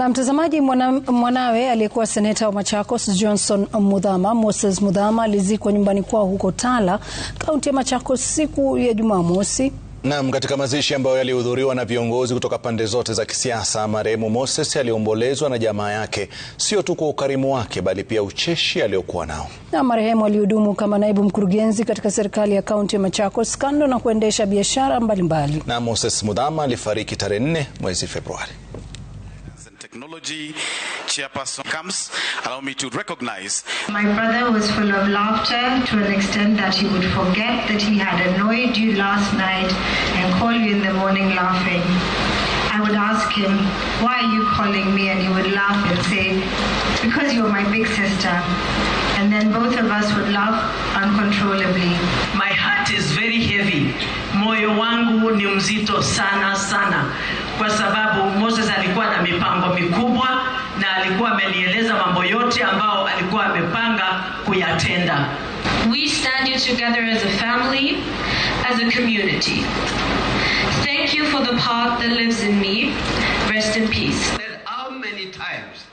Na mtazamaji, mwanawe aliyekuwa seneta wa Machakos Johnson Muthama, Moses Muthama, alizikwa nyumbani kwao huko Tala, kaunti ya Machakos siku ya Jumamosi. Naam, katika mazishi ambayo yalihudhuriwa na viongozi kutoka pande zote za kisiasa, marehemu Moses aliombolezwa na jamaa yake sio tu kwa ukarimu wake bali pia ucheshi aliokuwa nao. Na marehemu alihudumu kama naibu mkurugenzi katika serikali ya kaunti ya Machakos kando na kuendesha biashara mbalimbali. Na Moses Muthama alifariki tarehe 4 mwezi Februari. Technology chairperson comes, allow me to recognize. My brother was full of laughter to an extent that he would forget that he had annoyed you last night and call you in the morning laughing. I would ask him, why are you calling me? And he would laugh and say, because you're my big sister. And then both of us would laugh uncontrollably. My heart is very heavy. Moyo wangu ni mzito sana sana. Kwa sababu Moses alikuwa na mipango mikubwa na alikuwa amenieleza mambo yote ambao alikuwa amepanga kuyatenda. We stand here together as a family, as a community. Thank you for the part that lives in me. Rest in peace. How many times?